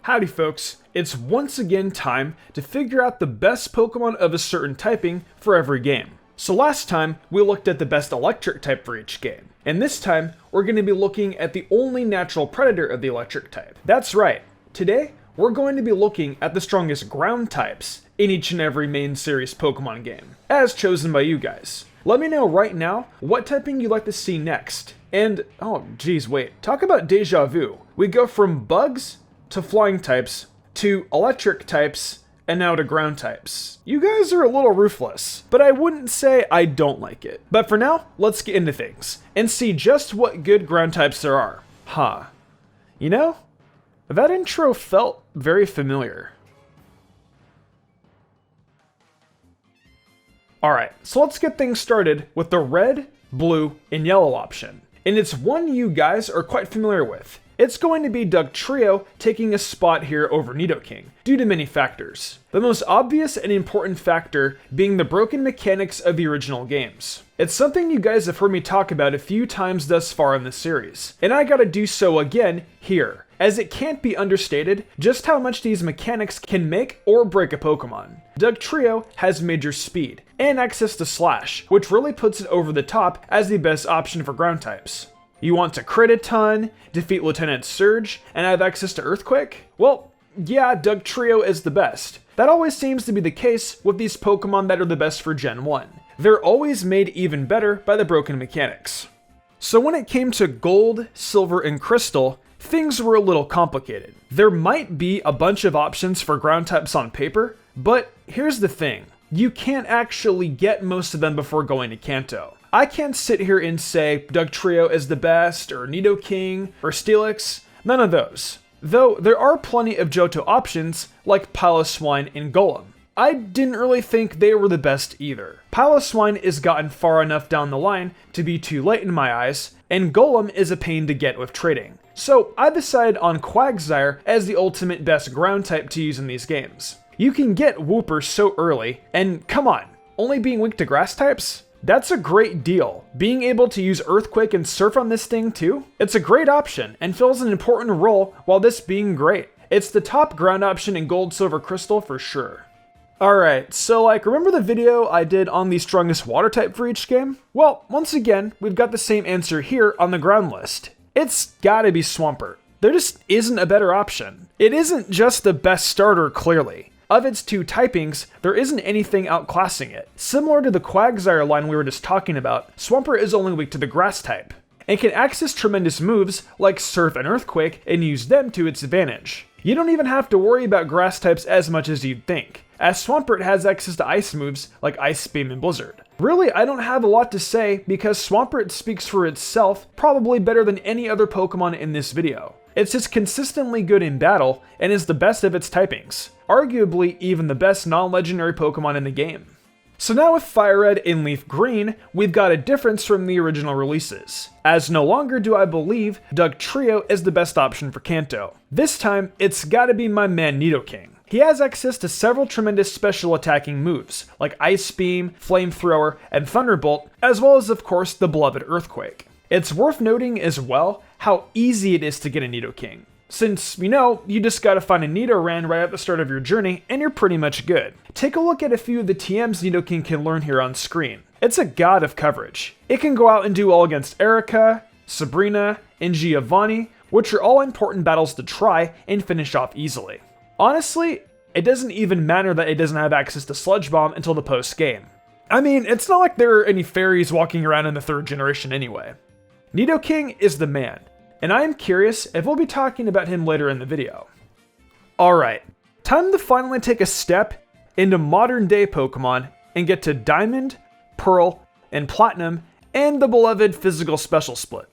Howdy folks, it's once again time to figure out the best Pokemon of a certain typing for every game. So last time, we looked at the best electric type for each game, and this time, we're going to be looking at the only natural predator of the electric type. That's right, today, we're going to be looking at the strongest ground types in each and every main series Pokemon game, as chosen by you guys. Let me know right now what typing you'd like to see next. And, oh geez, wait, talk about deja vu. We go from bugs to flying types, to electric types, and now to ground types. You guys are a little ruthless, but I wouldn't say I don't like it. But for now, let's get into things, and see just what good ground types there are. You know, that intro felt very familiar. Alright, so let's get things started with the red, blue, and yellow option. And it's one you guys are quite familiar with. It's going to be Dugtrio taking a spot here over Nidoking, due to many factors. The most obvious and important factor being the broken mechanics of the original games. It's something you guys have heard me talk about a few times thus far in this series, and I gotta do so again here, as it can't be understated just how much these mechanics can make or break a Pokemon. Dugtrio has major speed, and access to Slash, which really puts it over the top as the best option for ground types. You want to crit a ton, defeat Lieutenant Surge, and have access to Earthquake? Well, yeah, Dugtrio is the best. That always seems to be the case with these Pokemon that are the best for Gen 1. They're always made even better by the broken mechanics. So when it came to Gold, Silver, and Crystal, things were a little complicated. There might be a bunch of options for ground types on paper, but here's the thing. You can't actually get most of them before going to Kanto. I can't sit here and say Dugtrio is the best, or Nidoking, or Steelix, none of those. Though there are plenty of Johto options, like Piloswine and Golem. I didn't really think they were the best either. Piloswine is gotten far enough down the line to be too late in my eyes, and Golem is a pain to get with trading. So I decided on Quagsire as the ultimate best ground type to use in these games. You can get Wooper so early, and come on, only being weak to grass types? That's a great deal. Being able to use Earthquake and Surf on this thing too? It's a great option, and fills an important role while this being great. It's the top ground option in Gold, Silver, Crystal for sure. Alright, so remember the video I did on the strongest water type for each game? Well, once again, we've got the same answer here on the ground list. It's gotta be Swampert. There just isn't a better option. It isn't just the best starter, clearly. Of its two typings, there isn't anything outclassing it. Similar to the Quagsire line we were just talking about, Swampert is only weak to the grass type, and can access tremendous moves like Surf and Earthquake and use them to its advantage. You don't even have to worry about grass types as much as you'd think, as Swampert has access to ice moves like Ice Beam and Blizzard. Really, I don't have a lot to say because Swampert speaks for itself probably better than any other Pokemon in this video. It's just consistently good in battle and is the best of its typings. Arguably even the best non-legendary Pokemon in the game. So now with Fire Red and Leaf Green, we've got a difference from the original releases, as no longer do I believe Dugtrio is the best option for Kanto. This time, it's gotta be my man Nidoking. He has access to several tremendous special attacking moves, like Ice Beam, Flamethrower, and Thunderbolt, as well as of course the beloved Earthquake. It's worth noting as well how easy it is to get a Nidoking. Since, you just gotta find a Nidoran right at the start of your journey, and you're pretty much good. Take a look at a few of the TMs Nidoking can learn here on screen. It's a god of coverage. It can go out and do all against Erica, Sabrina, and Giovanni, which are all important battles to try and finish off easily. Honestly, it doesn't even matter that it doesn't have access to Sludge Bomb until the post-game. I mean, it's not like there are any fairies walking around in the 3rd generation anyway. Nidoking is the man, and I am curious if we'll be talking about him later in the video. Alright, time to finally take a step into modern day Pokemon and get to Diamond, Pearl, and Platinum, and the beloved physical special split.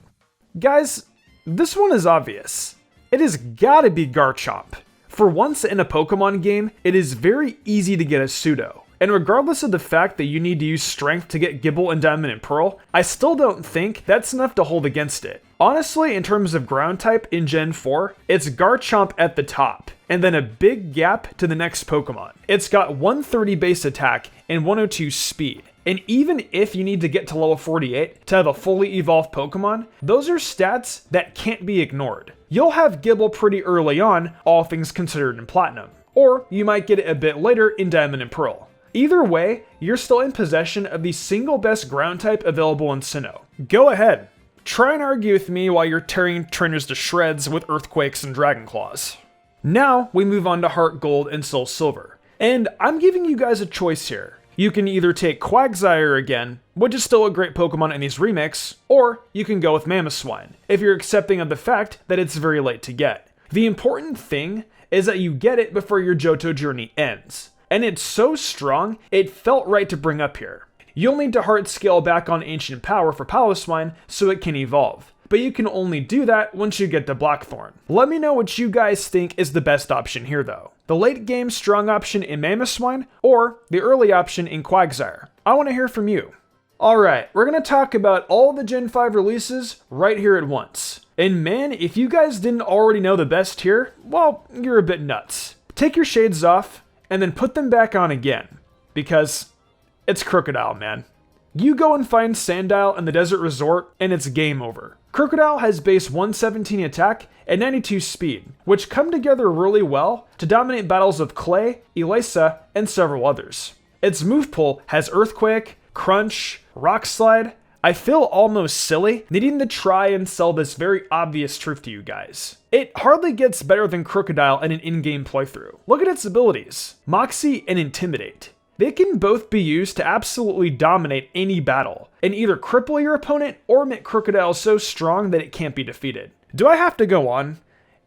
Guys, this one is obvious. It has gotta be Garchomp. For once in a Pokemon game, it is very easy to get a pseudo. And regardless of the fact that you need to use strength to get Gible and Diamond and Pearl, I still don't think that's enough to hold against it. Honestly, in terms of ground type in Gen 4, it's Garchomp at the top, and then a big gap to the next Pokemon. It's got 130 base attack and 102 speed. And even if you need to get to level 48 to have a fully evolved Pokemon, those are stats that can't be ignored. you'll have Gible pretty early on, all things considered in Platinum. Or you might get it a bit later in Diamond and Pearl. Either way, you're still in possession of the single best ground type available in Sinnoh. Go ahead. Try and argue with me while you're tearing trainers to shreds with Earthquakes and Dragon Claws. Now, we move on to Heartgold and Soul Silver. And I'm giving you guys a choice here. You can either take Quagsire again, which is still a great Pokemon in these remakes, or you can go with Mamoswine, if you're accepting of the fact that it's very late to get. The important thing is that you get it before your Johto journey ends. And it's so strong, it felt right to bring up here. You'll need to heart scale back on Ancient Power for Piloswine so it can evolve, but you can only do that once you get to Blackthorn. Let me know what you guys think is the best option here though. The late game strong option in Mamoswine, or the early option in Quagsire. I want to hear from you. Alright, we're going to talk about all the Gen 5 releases right here at once. And man, if you guys didn't already know the best here, well, you're a bit nuts. Take your shades off, and then put them back on again. Because it's Crocodile, man. You go and find Sandile in the Desert Resort, and it's game over. Crocodile has base 117 attack and 92 speed, which come together really well to dominate battles with Clay, Elisa, and several others. Its move pool has Earthquake, Crunch, Rock Slide. I feel almost silly needing to try and sell this very obvious truth to you guys. It hardly gets better than Crocodile in an in-game playthrough. Look at its abilities, Moxie and Intimidate. They can both be used to absolutely dominate any battle, and either cripple your opponent or make Crocodile so strong that it can't be defeated. Do I have to go on?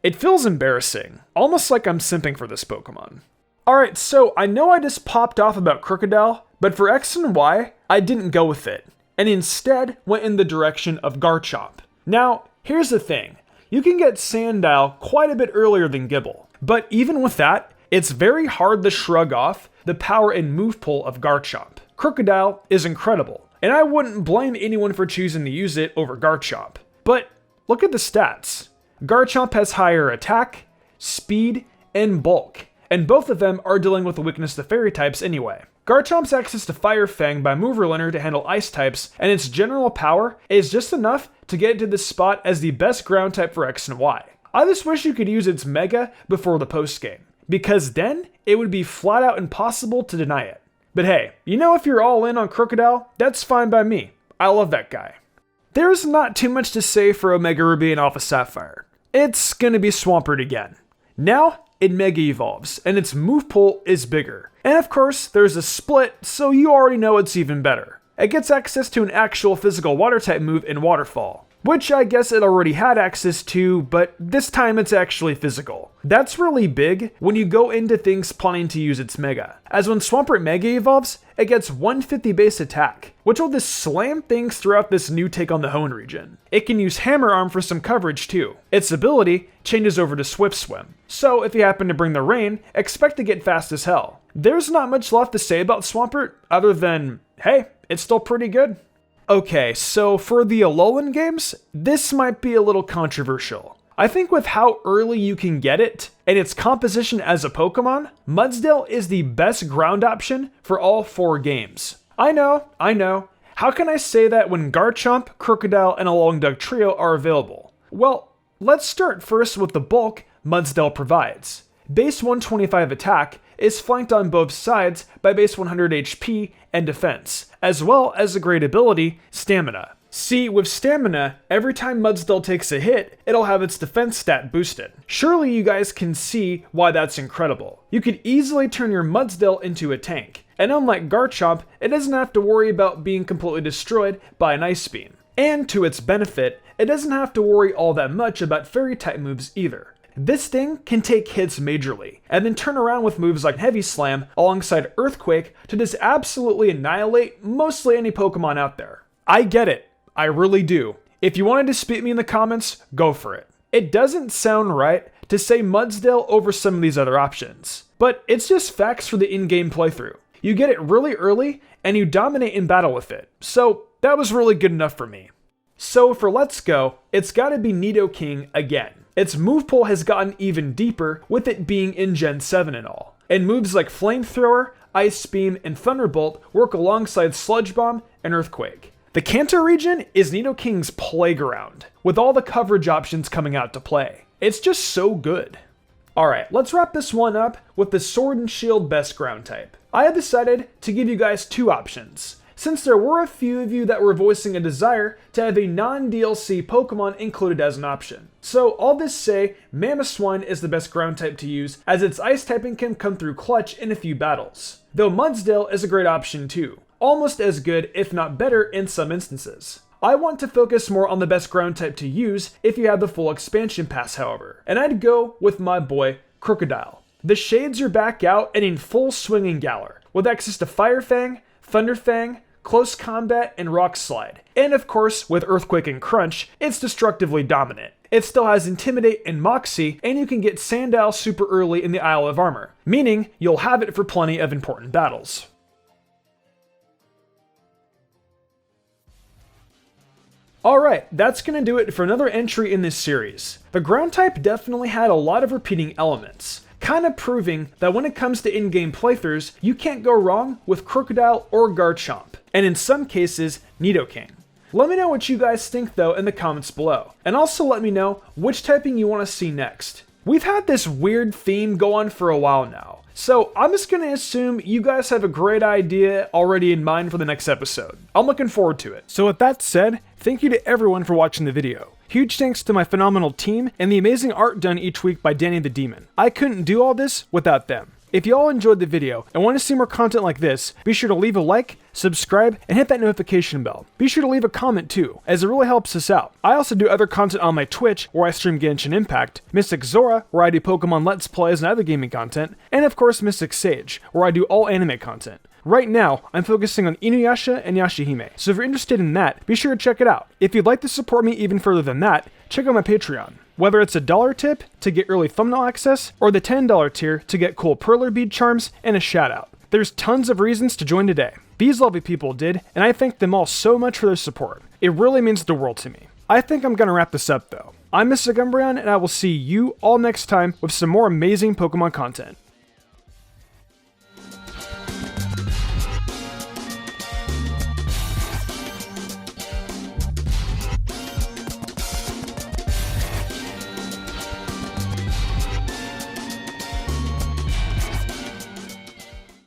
It feels embarrassing, almost like I'm simping for this Pokemon. Alright, so I know I just popped off about Crocodile, but for X and Y, I didn't go with it, and instead went in the direction of Garchomp. Now, here's the thing. You can get Sandile quite a bit earlier than Gible, but even with that, it's very hard to shrug off the power and move pool of Garchomp. Crocodile is incredible, and I wouldn't blame anyone for choosing to use it over Garchomp. But look at the stats. Garchomp has higher attack, speed, and bulk, and both of them are dealing with the weakness to fairy types anyway. Garchomp's access to Fire Fang by Mover Learner to handle ice types, and its general power is just enough to get it to this spot as the best ground type for X and Y. I just wish you could use its Mega before the post game, because then it would be flat out impossible to deny it. But hey, you know, if you're all in on Crocodile, that's fine by me. I love that guy. There's not too much to say for Omega Ruby and Alpha Sapphire. It's gonna be Swampert again. Now, it Mega Evolves, and its move pool is bigger. And of course, there's a split, so you already know it's even better. It gets access to an actual physical water type move in Waterfall, which I guess it already had access to, but this time it's actually physical. That's really big when you go into things planning to use its Mega, as when Swampert Mega Evolves, it gets 150 base attack, which will just slam things throughout this new take on the Hoenn region. It can use Hammer Arm for some coverage too. Its ability changes over to Swift Swim, so if you happen to bring the rain, expect to get fast as hell. There's not much left to say about Swampert, other than, hey, it's still pretty good. Okay, so for the Alolan games, this might be a little controversial. I think with how early you can get it, and its composition as a Pokemon, Mudsdale is the best ground option for all 4 games. I know. How can I say that when Garchomp, Crocodile, and Alolan Dugtrio are available? Well, let's start first with the bulk Mudsdale provides. Base 125 attack is flanked on both sides by base 100 HP and defense, as well as a great ability, Stamina. See, with Stamina, every time Mudsdale takes a hit, it'll have its defense stat boosted. Surely you guys can see why that's incredible. You could easily turn your Mudsdale into a tank, and unlike Garchomp, it doesn't have to worry about being completely destroyed by an Ice Beam. And to its benefit, it doesn't have to worry all that much about fairy type moves either. This thing can take hits majorly, and then turn around with moves like Heavy Slam alongside Earthquake to just absolutely annihilate mostly any Pokemon out there. I get it. I really do. If you want to dispute me in the comments, go for it. It doesn't sound right to say Mudsdale over some of these other options, but it's just facts for the in-game playthrough. You get it really early, and you dominate in battle with it, so that was really good enough for me. So for Let's Go, it's gotta be Nidoking again. Its move pool has gotten even deeper with it being in Gen 7 and all. And moves like Flamethrower, Ice Beam, and Thunderbolt work alongside Sludge Bomb and Earthquake. The Kanto region is Nidoking's playground, with all the coverage options coming out to play. It's just so good. Alright, let's wrap this one up with the Sword and Shield best ground type. I have decided to give you guys two options, since there were a few of you that were voicing a desire to have a non-DLC Pokemon included as an option. So all this say, Mamoswine is the best ground type to use, as its ice typing can come through clutch in a few battles. Though Mudsdale is a great option too, almost as good if not better in some instances. I want to focus more on the best ground type to use if you have the full expansion pass however, and I'd go with my boy Crocodile. The shades are back out and in full swinging Galar, with access to Fire Fang, Thunder Fang, Close Combat, and Rock Slide. And of course, with Earthquake and Crunch, it's destructively dominant. It still has Intimidate and Moxie, and you can get Sandile super early in the Isle of Armor, meaning you'll have it for plenty of important battles. Alright, that's gonna do it for another entry in this series. The ground type definitely had a lot of repeating elements, kinda proving that when it comes to in-game playthroughs, you can't go wrong with Crocodile or Garchomp, and in some cases, Nidoking. Let me know what you guys think though in the comments below, and also let me know which typing you want to see next. We've had this weird theme go on for a while now, so I'm just gonna assume you guys have a great idea already in mind for the next episode. I'm looking forward to it. So with that said, thank you to everyone for watching the video. Huge thanks to my phenomenal team and the amazing art done each week by Danny the Demon. I couldn't do all this without them. If you all enjoyed the video and want to see more content like this, be sure to leave a like, subscribe, and hit that notification bell. Be sure to leave a comment too, as it really helps us out. I also do other content on my Twitch, where I stream Genshin Impact, Mystic Zora, where I do Pokemon Let's Plays and other gaming content, and of course MysticSage, where I do all anime content. Right now, I'm focusing on Inuyasha and Yashahime, so if you're interested in that, be sure to check it out. If you'd like to support me even further than that, check out my Patreon. Whether it's a $1 tip to get early thumbnail access, or the $10 tier to get cool perler bead charms and a shout out. There's tons of reasons to join today. These lovely people did, and I thank them all so much for their support. It really means the world to me. I think I'm gonna wrap this up though. I'm Mr. Umbreon, and I will see you all next time with some more amazing Pokemon content.